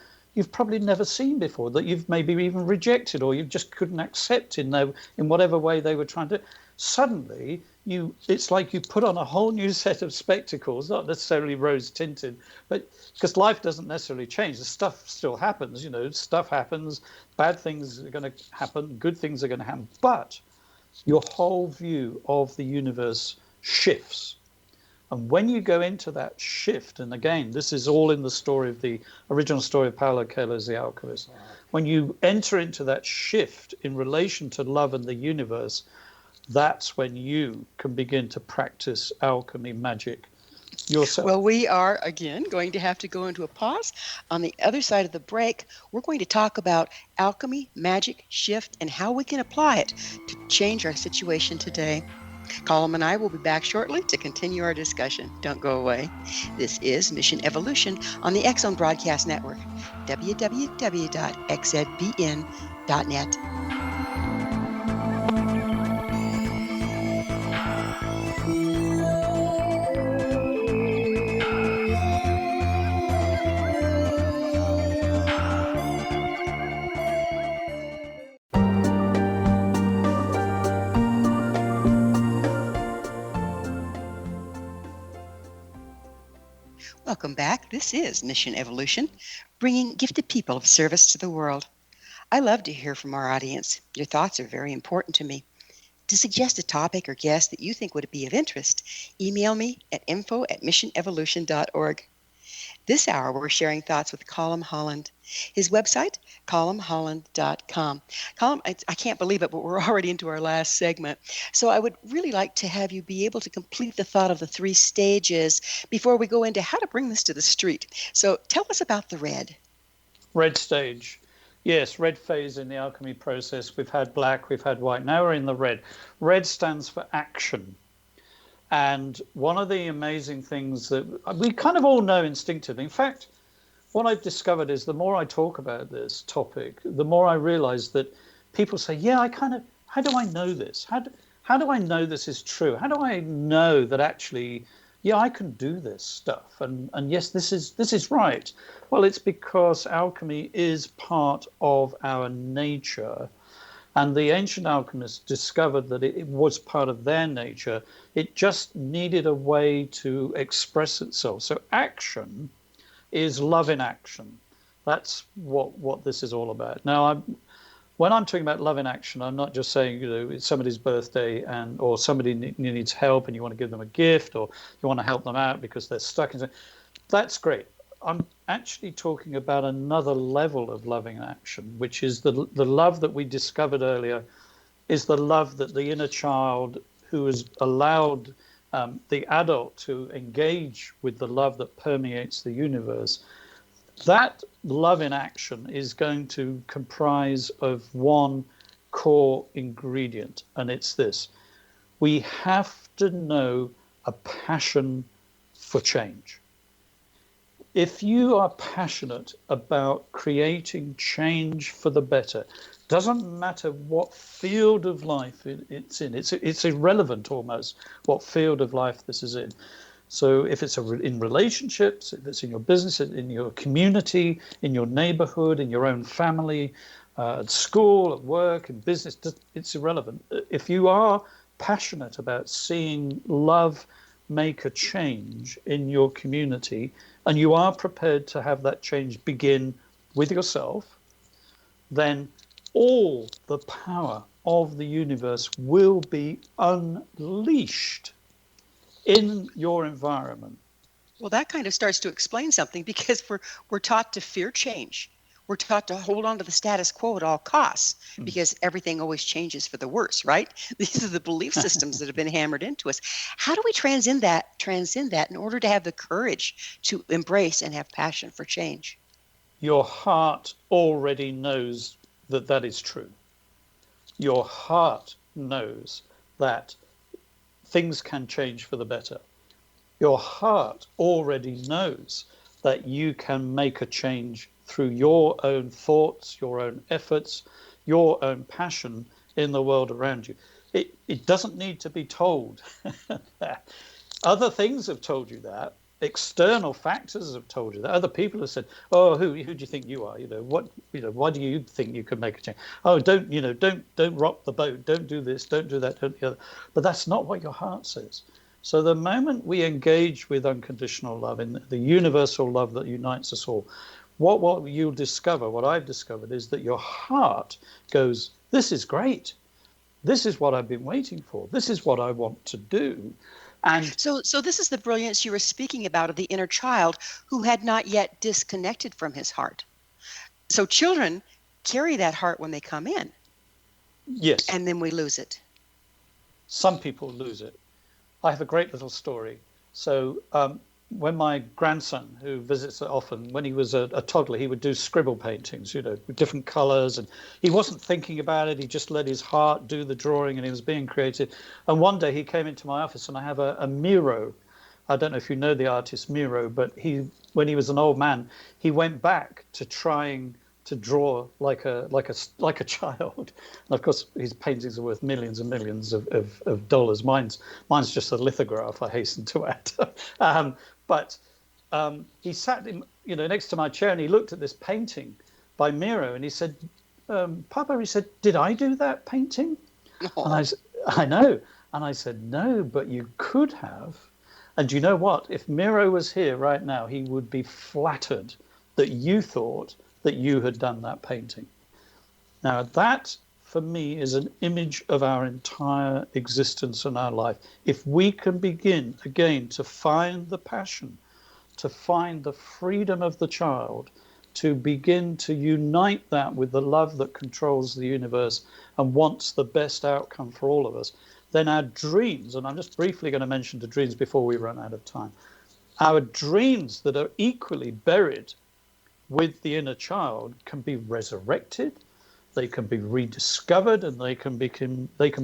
Speaker 3: probably never seen before, that you've maybe even rejected or you just couldn't accept in whatever way they were trying to. Suddenly, it's like you put on a whole new set of spectacles, not necessarily rose tinted, but because life doesn't necessarily change. The stuff still happens, stuff happens, bad things are going to happen, good things are going to happen, but your whole view of the universe shifts. And when you go into that shift, and again, this is all in the story of the original story of Paulo Coelho's The Alchemist. When you enter into that shift in relation to love and the universe, that's when you can begin to practice alchemy, magic yourself.
Speaker 2: Well, we are, again, going to have to go into a pause. On the other side of the break, we're going to talk about alchemy, magic, shift, and how we can apply it to change our situation today. Colm and I will be back shortly to continue our discussion. Don't go away. This is Mission Evolution on the X Zone Broadcast Network, www.xzbn.net. Welcome back. This is Mission Evolution, bringing gifted people of service to the world. I love to hear from our audience. Your thoughts are very important to me. To suggest a topic or guest that you think would be of interest, email me at info@missionevolution.org. This hour, we're sharing thoughts with Colm Holland. His website, columnholland.com. Colm, I can't believe it, but we're already into our last segment. So I would really like to have you be able to complete the thought of the 3 stages before we go into how to bring this to the street. So tell us about the red.
Speaker 3: Red stage. Yes, red phase in the alchemy process. We've had black, we've had white. Now we're in the red. Red stands for action. And one of the amazing things that we kind of all know instinctively, in fact, what I've discovered is the more I talk about this topic, the more I realize that people say, yeah, how do I know this? How do I know this is true? How do I know that actually, yeah, I can do this stuff? And yes, this is right. Well, it's because alchemy is part of our nature. And the ancient alchemists discovered that it was part of their nature. It just needed a way to express itself. So action is love in action. That's what this is all about. Now, when I'm talking about love in action, I'm not just saying, it's somebody's birthday or somebody needs help and you want to give them a gift, or you want to help them out because they're stuck in something. That's great. I'm actually talking about another level of loving action, which is the love that we discovered earlier, is the love that the inner child who has allowed the adult to engage with the love that permeates the universe. That love in action is going to comprise of one core ingredient, and it's this. We have to know a passion for change. If you are passionate about creating change for the better, doesn't matter what field of life it's in. It's irrelevant almost what field of life this is in. So if it's in relationships, if it's in your business, in your community, in your neighborhood, in your own family, at school, at work, in business, it's irrelevant. If you are passionate about seeing love make a change in your community, and you are prepared to have that change begin with yourself, then all the power of the universe will be unleashed in your environment.
Speaker 2: Well, that kind of starts to explain something, because we're taught to fear change. We're taught to hold on to the status quo at all costs because everything always changes for the worse, right? These are the belief systems that have been hammered into us. How do we transcend that in order to have the courage to embrace and have passion for change?
Speaker 3: Your heart already knows that is true. Your heart knows that things can change for the better. Your heart already knows that you can make a change through your own thoughts, your own efforts, your own passion in the world around you. It doesn't need to be told. Other things have told you that. External factors have told you that. Other people have said, "Oh, who do you think you are? Why do you think you can make a change? Oh, don't rock the boat. Don't do this. Don't do that. Don't do the other." But that's not what your heart says. So the moment we engage with unconditional love, in the universal love that unites us all, what you'll discover, what I've discovered, is that your heart goes, "This is great. This is what I've been waiting for. This is what I want to do." And
Speaker 2: so this is the brilliance you were speaking about of the inner child who had not yet disconnected from his heart. So children carry that heart when they come in.
Speaker 3: Yes.
Speaker 2: And then we lose it.
Speaker 3: Some people lose it. I have a great little story. So when my grandson, who visits often, when he was a toddler, he would do scribble paintings, with different colors, and he wasn't thinking about it. He just let his heart do the drawing, and he was being creative. And one day he came into my office, and I have a Miro. I don't know if you know the artist Miro, but when he was an old man, he went back to trying to draw like a child. And of course, his paintings are worth millions and millions of dollars. Mine's just a lithograph, I hasten to add. But he sat next to my chair, and he looked at this painting by Miro, and he said, "Papa," he said, "did I do that painting?" And I know. And I said, "No, but you could have." And you know what? If Miro was here right now, he would be flattered that you thought that you had done that painting. Now, that, for me, is an image of our entire existence and our life. If we can begin, again, to find the passion, to find the freedom of the child, to begin to unite that with the love that controls the universe and wants the best outcome for all of us, then our dreams, and I'm just briefly going to mention the dreams before we run out of time, our dreams that are equally buried with the inner child can be resurrected, they can be rediscovered, and they can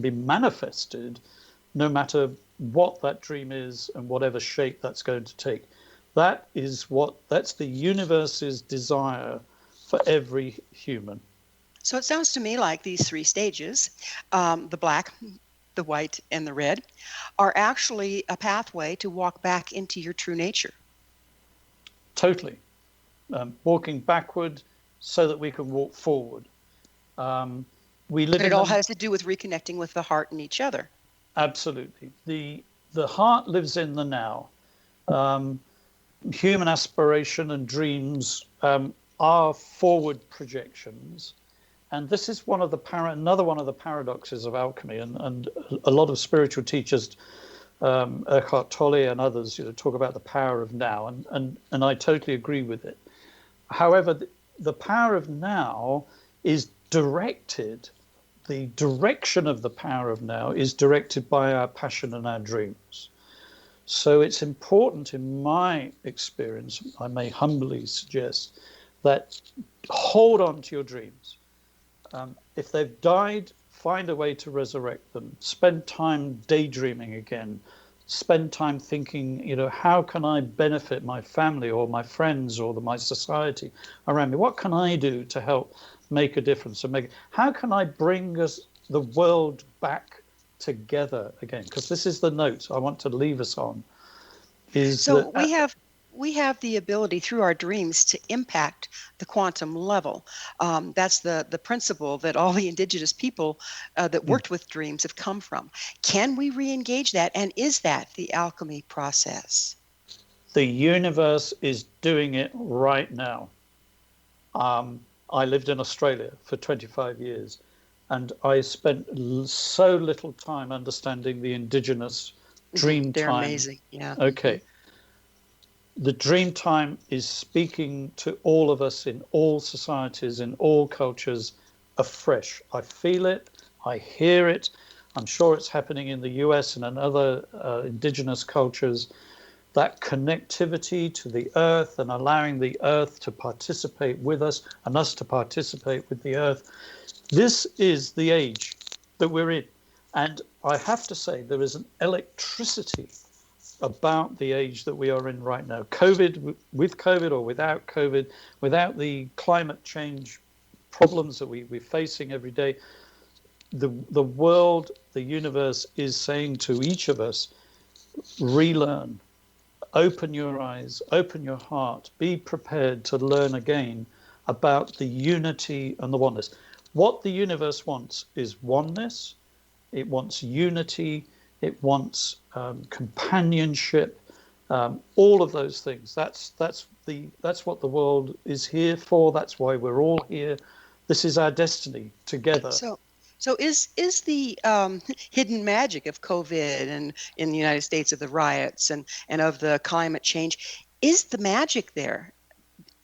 Speaker 3: be manifested no matter what that dream is and whatever shape that's going to take. That's the universe's desire for every human.
Speaker 2: So it sounds to me like these three stages, the black, the white, and the red, are actually a pathway to walk back into your true nature.
Speaker 3: Totally. Walking backward so that we can walk forward.
Speaker 2: It all has to do with reconnecting with the heart and each other.
Speaker 3: Absolutely. The heart lives in the now. Human aspiration and dreams are forward projections. And this is another one of the paradoxes of alchemy. And a lot of spiritual teachers, Eckhart Tolle and others, talk about the power of now. And I totally agree with it. However, the power of now is directed. The direction of the power of now is directed by our passion and our dreams. So it's important, in my experience, I may humbly suggest, that hold on to your dreams. If they've died, find a way to resurrect them. Spend time daydreaming again. Spend time thinking, how can I benefit my family or my friends or my society around me? What can I do to help make a difference? How can I bring the world back together again? Because this is the note I want to leave us on.
Speaker 2: We have the ability through our dreams to impact the quantum level. That's the principle that all the indigenous people that worked with dreams have come from. Can we re-engage that? And is that the alchemy process?
Speaker 3: The universe is doing it right now. I lived in Australia for 25 years, and I spent so little time understanding the indigenous dream
Speaker 2: They're
Speaker 3: time.
Speaker 2: amazing, yeah.
Speaker 3: Okay. The dream time is speaking to all of us in all societies, in all cultures, afresh. I feel it. I hear it. I'm sure it's happening in the US and in other indigenous cultures. That connectivity to the earth and allowing the earth to participate with us and us to participate with the earth. This is the age that we're in. And I have to say, there is an electricity about the age that we are in right now. With COVID or without COVID, without the climate change problems that we're facing every day, the world, the universe is saying to each of us, relearn, open your eyes, open your heart, be prepared to learn again about the unity and the oneness. What the universe wants is oneness. It wants unity. It wants companionship. All of those things. That's what the world is here for. That's why we're all here. This is our destiny together.
Speaker 2: So is the hidden magic of COVID and in the United States of the riots and of the climate change, is the magic there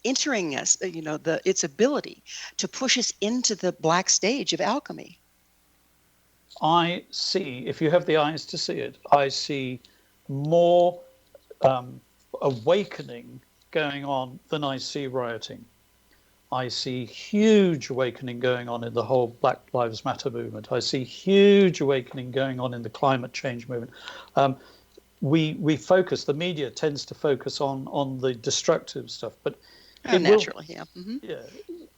Speaker 2: entering us, its ability to push us into the black stage of alchemy?
Speaker 3: I see, if you have the eyes to see it, I see more awakening going on than I see rioting. I see huge awakening going on in the whole Black Lives Matter movement. I see huge awakening going on in the climate change movement. We focus, the media tends to focus on the destructive stuff, but
Speaker 2: naturally, yeah. Mm-hmm.
Speaker 3: Yeah,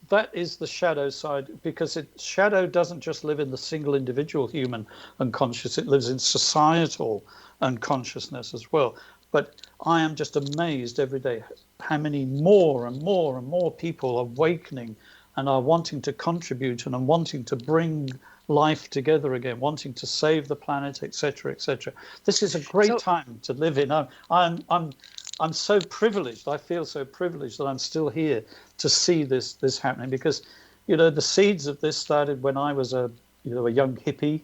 Speaker 3: that is the shadow side, because shadow doesn't just live in the single individual human unconscious, it lives in societal unconsciousness as well. But I am just amazed every day how many more and more and more people are awakening and are wanting to contribute and are wanting to bring life together again, wanting to save the planet, etc., etc. This is a great time to live in. I'm so privileged. I feel so privileged that I'm still here to see this happening, because, you know, the seeds of this started when I was a young hippie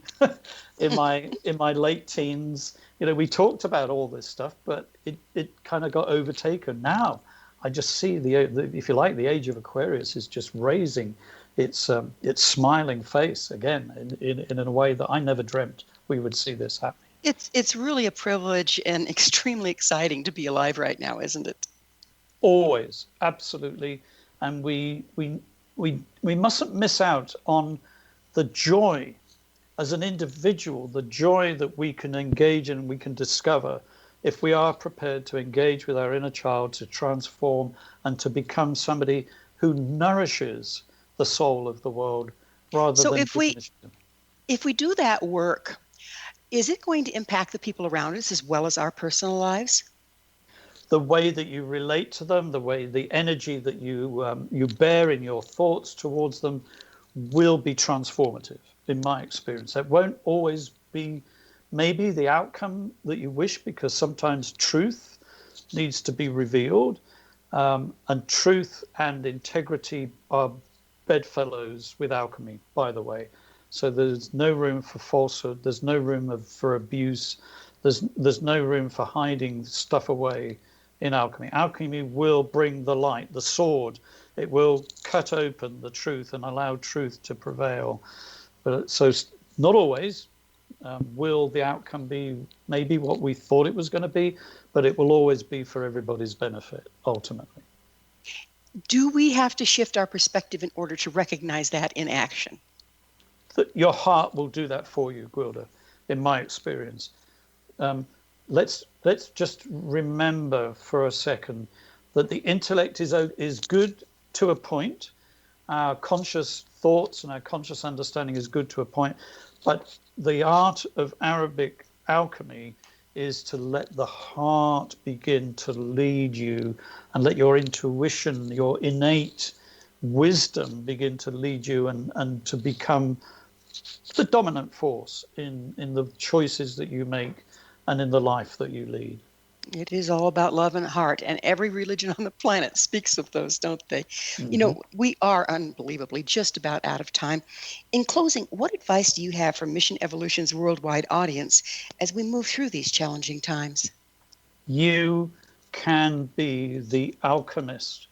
Speaker 3: in my late teens. You know, we talked about all this stuff, but it kind of got overtaken. Now I just see the if you like, the age of Aquarius is just raising its smiling face again in a way that I never dreamt we would see this happening.
Speaker 2: It's really a privilege and extremely exciting to be alive right now, isn't it?
Speaker 3: Always, absolutely, and we mustn't miss out on the joy as an individual, the joy that we can engage in, we can discover if we are prepared to engage with our inner child, to transform and to become somebody who nourishes the soul of the world rather than diminish them.
Speaker 2: If we do that work, is it going to impact the people around us as well as our personal lives?
Speaker 3: The way that you relate to them, the energy that you bear in your thoughts towards them will be transformative, in my experience. That won't always be maybe the outcome that you wish, because sometimes truth needs to be revealed, and truth and integrity are bedfellows with alchemy, by the way. So there's no room for falsehood. There's no room for abuse. There's no room for hiding stuff away in alchemy. Alchemy will bring the light, the sword. It will cut open the truth and allow truth to prevail. But so not always will the outcome be maybe what we thought it was going to be, but it will always be for everybody's benefit, ultimately.
Speaker 2: Do we have to shift our perspective in order to recognize that in action?
Speaker 3: Your heart will do that for you, Gwilda, in my experience. Let's just remember for a second that the intellect is good to a point. Our conscious thoughts and our conscious understanding is good to a point. But the art of Arabic alchemy is to let the heart begin to lead you, and let your intuition, your innate wisdom begin to lead you, and to become the dominant force in the choices that you make and in the life that you lead.
Speaker 2: It is all about love and heart, and every religion on the planet speaks of those, don't they? Mm-hmm. You know, we are unbelievably just about out of time. In closing, what advice do you have for Mission Evolution's worldwide audience as we move through these challenging times?
Speaker 3: You can be the alchemist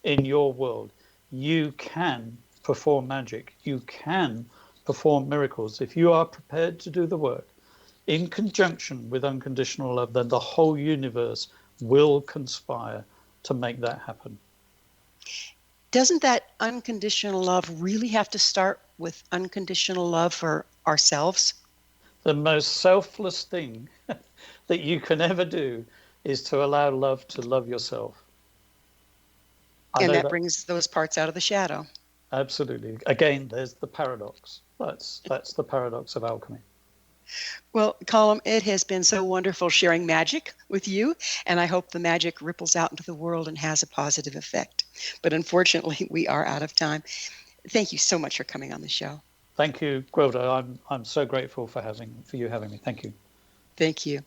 Speaker 3: in your world. You can perform magic. You can perform miracles. If you are prepared to do the work in conjunction with unconditional love, then the whole universe will conspire to make that happen.
Speaker 2: Doesn't that unconditional love really have to start with unconditional love for ourselves?
Speaker 3: The most selfless thing that you can ever do is to allow love to love yourself.
Speaker 2: And that brings those parts out of the shadow.
Speaker 3: Absolutely. Again, there's the paradox. That's the paradox of alchemy.
Speaker 2: Well, Colm, it has been so wonderful sharing magic with you, and I hope the magic ripples out into the world and has a positive effect. But unfortunately, we are out of time. Thank you so much for coming on the show.
Speaker 3: Thank you, Gwilda. I'm so grateful for you having me. Thank you.
Speaker 2: Thank you.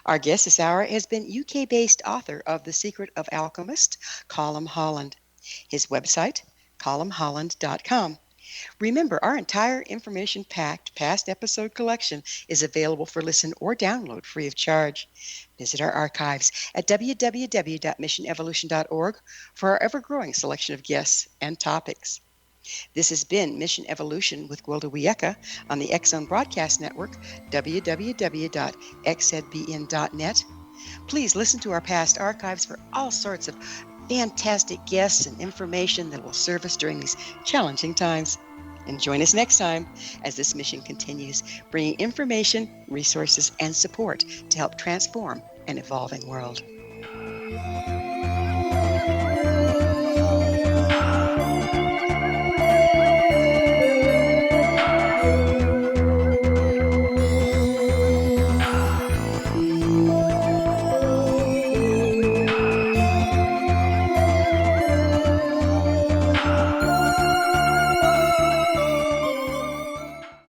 Speaker 2: Our guest this hour has been UK-based author of The Secret of Alchemist, Colm Holland. His website, columnholland.com. Remember, our entire information-packed past episode collection is available for listen or download free of charge. Visit our archives at www.missionevolution.org for our ever-growing selection of guests and topics. This has been Mission Evolution with Gwilda Wiyaka on the X-Zone Broadcast Network, www.xzbn.net. Please listen to our past archives for all sorts of fantastic guests and information that will serve us during these challenging times. And join us next time as this mission continues, bringing information, resources, and support to help transform an evolving world.